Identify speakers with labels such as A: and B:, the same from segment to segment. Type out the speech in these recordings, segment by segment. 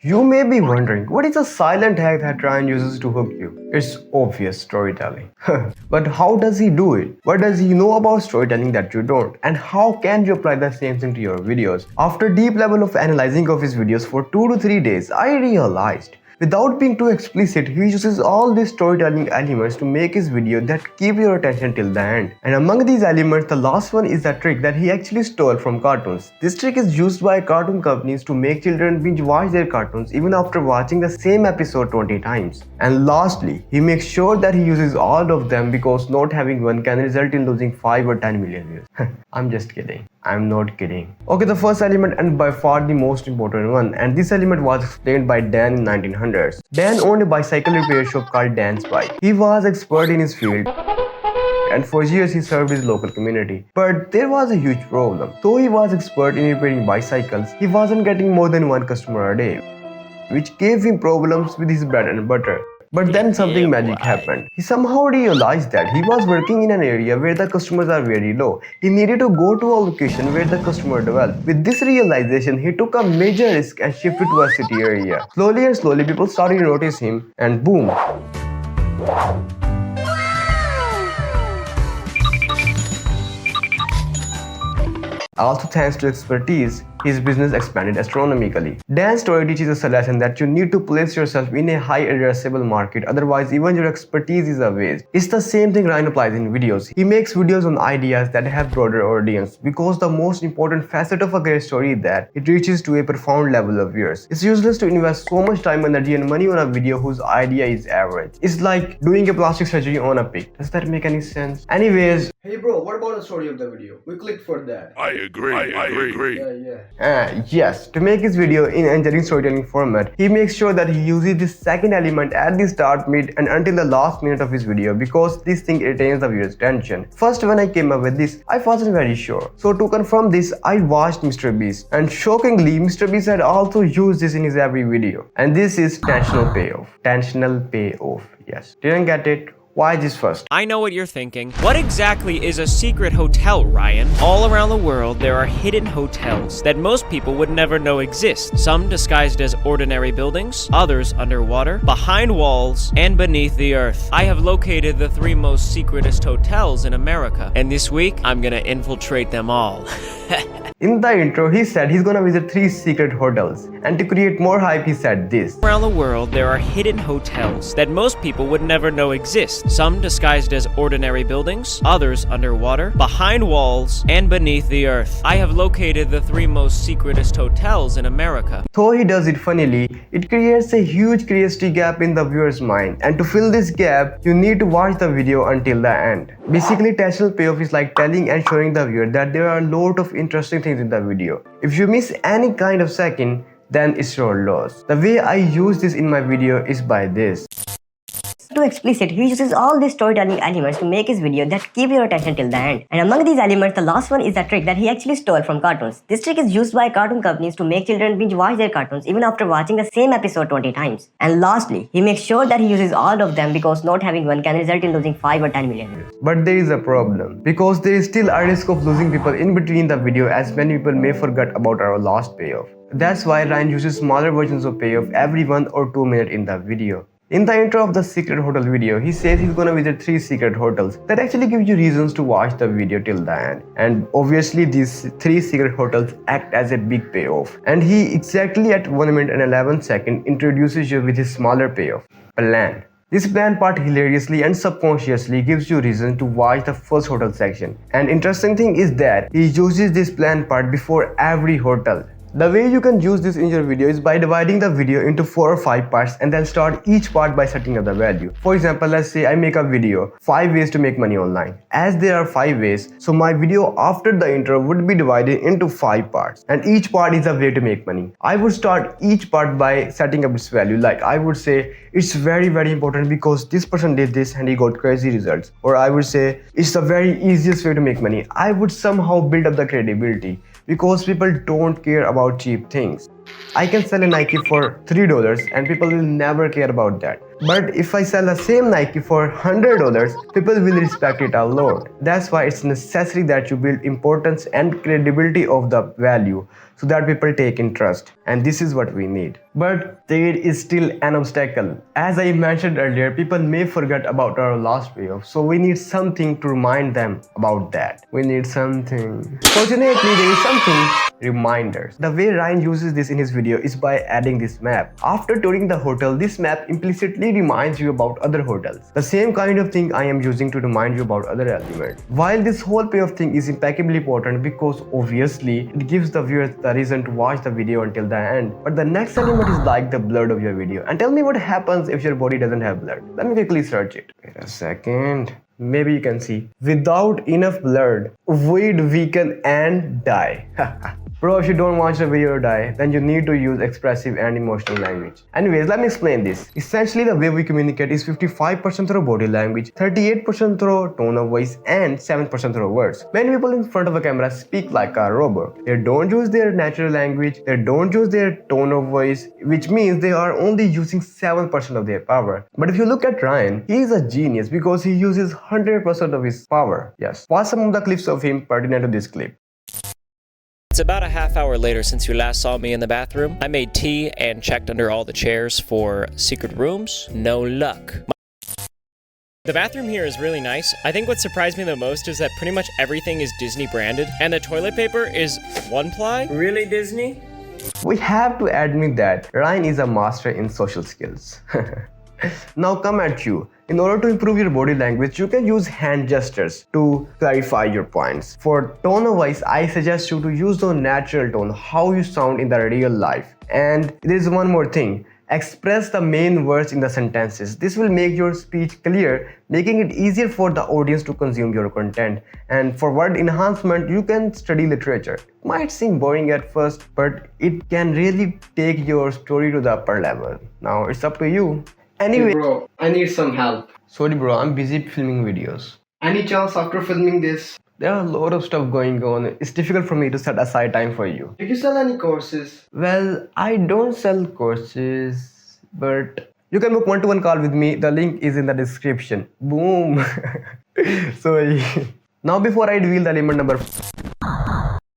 A: You may be wondering, what is a silent hack that Ryan uses to hook you? It's obvious storytelling. But how does he do it? What does he know about storytelling that you don't? And how can you apply the same thing to your videos? After deep level of analyzing of his videos for 2 to 3 days, I realized without being too explicit, he uses all these storytelling elements to make his video that keep your attention till the end. And among these elements, the last one is a trick that he actually stole from cartoons. This trick is used by cartoon companies to make children binge watch their cartoons even after watching the same episode 20 times. And lastly, he makes sure that he uses all of them because not having one can result in losing 5 or 10 million views. I'm just kidding. I'm not kidding. Okay, the first element and by far the most important one, and this element was explained by Dan in 1900s. Dan owned a bicycle repair shop called Dan's Bike. He was expert in his field and for years he served his local community. But there was a huge problem. Though he was expert in repairing bicycles, he wasn't getting more than one customer a day, which gave him problems with his bread and butter. But then something magic happened. He somehow realized that he was working in an area where the customers are very low. He needed to go to a location where the customer dwell. With this realization, he took a major risk and shifted to a city area. Slowly and slowly, people started to notice him, and boom. Also thanks to expertise, his business expanded astronomically. Dan's story teaches us a lesson that you need to place yourself in a high addressable market, otherwise even your expertise is a waste. It's the same thing Ryan applies in videos. He makes videos on ideas that have broader audience because the most important facet of a great story is that it reaches to a profound level of viewers. It's useless to invest so much time, energy and money on a video whose idea is average. It's like doing a plastic surgery on a pig. Does that make any sense? Anyways, hey bro, what about the story of the video? We clicked for that.
B: I agree.
A: Yes, to make his video in engineering storytelling format, he makes sure that he uses this second element at the start, mid and until the last minute of his video because this thing retains the viewer's attention. First, when I came up with this, I wasn't very sure. So to confirm this, I watched Mr. Beast, and shockingly, Mr. Beast had also used this in his every video. And this is tensional payoff. Tensional payoff. Yes. Didn't get it? Why this first?
C: I know what you're thinking. What exactly is a secret hotel, Ryan? All around the world, there are hidden hotels that most people would never know exist. Some disguised as ordinary buildings, others underwater, behind walls, and beneath the earth. I have located the 3 most secretest hotels in America, and this week, I'm gonna infiltrate them all.
A: In the intro, he said he's gonna visit 3 secret hotels, and to create more hype, he said this.
C: Around the world, there are hidden hotels that most people would never know exist. Some disguised as ordinary buildings, others underwater, behind walls, and beneath the earth. I have located the 3 most secretest hotels in America.
A: Though he does it funnily, it creates a huge curiosity gap in the viewer's mind, and to fill this gap, you need to watch the video until the end. Basically, tensional payoff is like telling and showing the viewer that there are a lot of interesting things in the video. If you miss any kind of second, then it's your loss. The way I use this in my video is by this.
D: Too explicit, he uses all these storytelling elements to make his video that keep your attention till the end. And among these elements, the last one is a trick that he actually stole from cartoons. This trick is used by cartoon companies to make children binge watch their cartoons even after watching the same episode 20 times. And lastly, he makes sure that he uses all of them because not having one can result in losing 5 or 10 million views.
A: But there is a problem, because there is still a risk of losing people in between the video, as many people may forget about our last payoff. That's why Ryan uses smaller versions of payoff every 1 or 2 minutes in the video. In the intro of the secret hotel video, he says he's gonna visit 3 secret hotels that actually give you reasons to watch the video till the end. And obviously these 3 secret hotels act as a big payoff. And he exactly at 1 minute and 11 seconds introduces you with his smaller payoff, plan. This plan part hilariously and subconsciously gives you reason to watch the first hotel section. And interesting thing is that he uses this plan part before every hotel. The way you can use this in your video is by dividing the video into 4 or 5 parts and then start each part by setting up the value. For example, let's say I make a video 5 ways to make money online. As there are 5 ways, so my video after the intro would be divided into 5 parts, and each part is a way to make money. I would start each part by setting up its value. Like I would say it's very important because this person did this and he got crazy results. Or I would say it's the very easiest way to make money. I would somehow build up the credibility, because people don't care about cheap things. I can sell a Nike for $3 and people will never care about that. But if I sell the same Nike for $100, people will respect it a lot. That's why it's necessary that you build importance and credibility of the value so that people take interest. And this is what we need. But there is still an obstacle. As I mentioned earlier, people may forget about our last payoff. So we need something to remind them about that. We need something. Fortunately, there is something. Reminders. The way Ryan uses this in his video is by adding this map. After touring the hotel, this map implicitly reminds you about other hotels. The same kind of thing I am using to remind you about other elements. While this whole payoff thing is impeccably important because obviously it gives the viewer the reason to watch the video until the end. But the next element is like the blood of your video. And tell me what happens if your body doesn't have blood. Let me quickly search it. Wait a second. Maybe you can see. Without enough blood, we'd weaken and die. Bro, if you don't watch the video or die, then you need to use expressive and emotional language. Anyways, let me explain this. Essentially, the way we communicate is 55% through body language, 38% through tone of voice, and 7% through words. Many people in front of a camera speak like a robot. They don't use their natural language, they don't use their tone of voice, which means they are only using 7% of their power. But if you look at Ryan, he is a genius because he uses 100% of his power. Yes, watch some of the clips of him pertinent to this clip.
C: It's about a half hour later since you last saw me in the bathroom. I made tea and checked under all the chairs for secret rooms. No luck. The bathroom here is really nice. I think what surprised me the most is that pretty much everything is Disney branded, and the toilet paper is one ply. Really, Disney?
A: We have to admit that Ryan is a master in social skills. Now come at you. In order to improve your body language, you can use hand gestures to clarify your points. For tone of voice, I suggest you to use the natural tone, how you sound in the real life. And there is one more thing. Express the main words in the sentences. This will make your speech clear, making it easier for the audience to consume your content. And for word enhancement, you can study literature. It might seem boring at first, but it can really take your story to the upper level. Now it's up to you. Anyway, hey bro, I need some help. Sorry bro, I'm busy filming videos. Any chance after filming this? There are a lot of stuff going on. It's difficult for me to set aside time for you. Did you sell any courses? Well, I don't sell courses, but you can book one-to-one call with me. The link is in the description. Boom. Sorry. Now before I reveal the element number,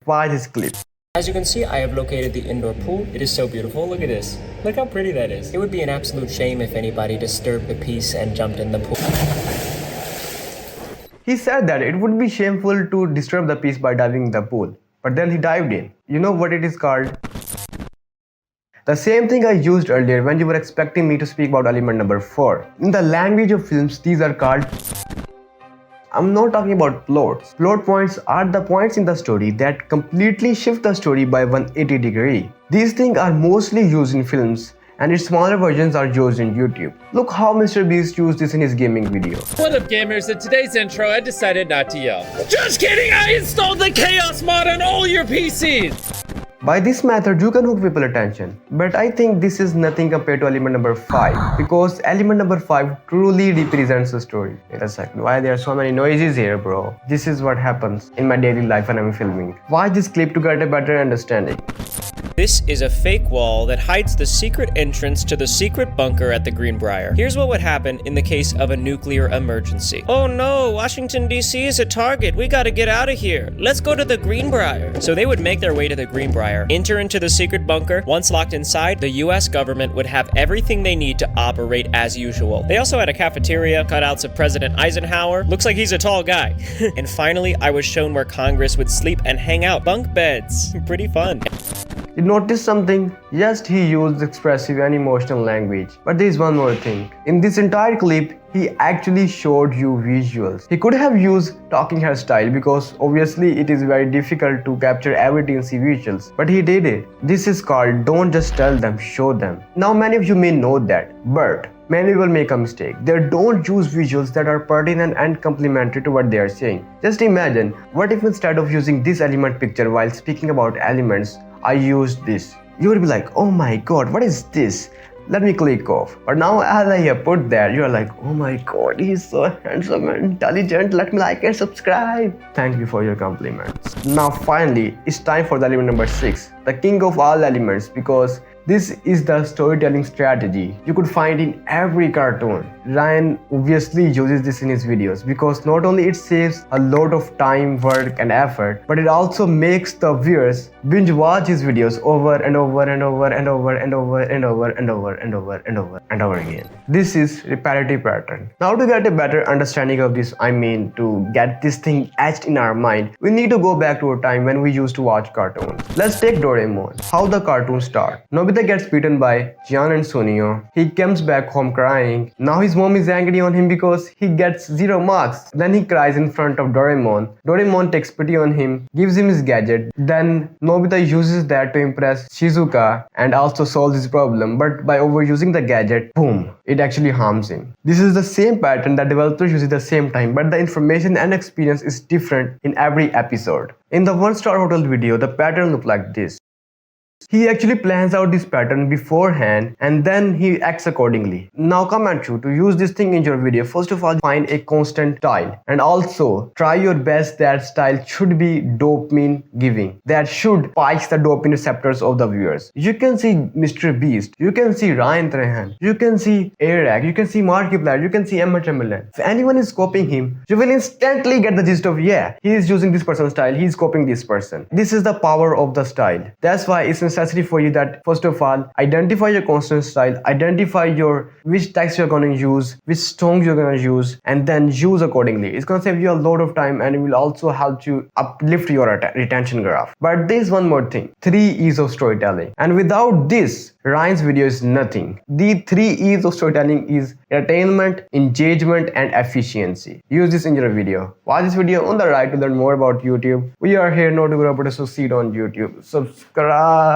A: watch this clip.
C: As you can see, I have located the indoor pool. It is so beautiful. Look at this. Look how pretty that is. It would be an absolute shame if anybody disturbed the peace and jumped in the pool.
A: He said that it would be shameful to disturb the peace by diving in the pool. But then he dived in. You know what it is called? The same thing I used earlier when you were expecting me to speak about element number 4. In the language of films, these are called... I'm not talking about plots. Plot points are the points in the story that completely shift the story by 180 degrees. These things are mostly used in films, and its smaller versions are used in YouTube. Look how Mr. Beast used this in his gaming video.
B: What up gamers, in today's intro I decided not to yell. Just kidding, I installed the Chaos mod on all your PCs!
A: By this method, you can hook people's attention. But I think this is nothing compared to element number 5. Because element number 5 truly represents the story. Wait a second, why there are so many noises here bro? This is what happens in my daily life when I'm filming. Watch this clip to get a better understanding.
C: This is a fake wall that hides the secret entrance to the secret bunker at the Greenbrier. Here's what would happen in the case of a nuclear emergency. Oh no, Washington DC is a target. We gotta get out of here. Let's go to the Greenbrier. So they would make their way to the Greenbrier, enter into the secret bunker. Once locked inside, the US government would have everything they need to operate as usual. They also had a cafeteria, cutouts of President Eisenhower. Looks like he's a tall guy. And finally, I was shown where Congress would sleep and hang out. Bunk beds. Pretty fun.
A: You notice something? Yes, he used expressive and emotional language. But there is one more thing. In this entire clip, he actually showed you visuals. He could have used talking head style because obviously it is very difficult to capture everything in visuals. But he did it. This is called don't just tell them, show them. Now many of you may know that, but many people make a mistake. They don't use visuals that are pertinent and complementary to what they are saying. Just imagine, what if instead of using this element picture while speaking about elements, I used this? You would be like, oh my god, what is this? let me click off. But now as I have put that, you're like, oh my god, he's so handsome and intelligent, let me like and subscribe. Thank you for your compliments. Now finally, it's time for the element number 6, the king of all elements, because this is the storytelling strategy you could find in every cartoon. Ryan obviously uses this in his videos because not only it saves a lot of time, work and effort, but it also makes the viewers binge watch his videos over and over and over and over and over and over and over and over and over and over again. This is repetitive pattern. Now to get a better understanding of this, to get this thing etched in our mind, we need to go back to a time when we used to watch cartoons. Let's take Doraemon. How the cartoon start. Nobita gets beaten by Jian and Sunio. He comes back home crying. Now his mom is angry on him because he gets 0 marks. Then he cries in front of Doraemon. Doraemon takes pity on him, gives him his gadget. Then Nobita uses that to impress Shizuka and also solves his problem. But by overusing the gadget, boom, it actually harms him. This is the same pattern that developers use at the same time, but the information and experience is different in every episode. In the 1-star hotel video, the pattern looked like this. He actually plans out this pattern beforehand and then he acts accordingly. Now comment you to use this thing in your video. First of all, find a constant style and also try your best that style should be dopamine giving. That should spike the dopamine receptors of the viewers. You can see Mr. Beast, you can see Ryan Trahan, you can see Eric, you can see Markiplier, you can see Emma Chamberlain. If anyone is copying him, you will instantly get the gist of, yeah, he is using this person's style, he is copying this person. This is the power of the style. That's why it's necessary for you that first of all identify your constant style, identify your which text you're going to use, which songs you're going to use, and then use accordingly. It's going to save you a lot of time and it will also help you uplift your retention graph. But there's one more thing, 3 E's of storytelling, and without this Ryan's video is nothing. The 3 E's of storytelling is entertainment, engagement and efficiency. Use this in your video. Watch this video on the right to learn more about YouTube. We are here not to grow but to succeed on YouTube. Subscribe.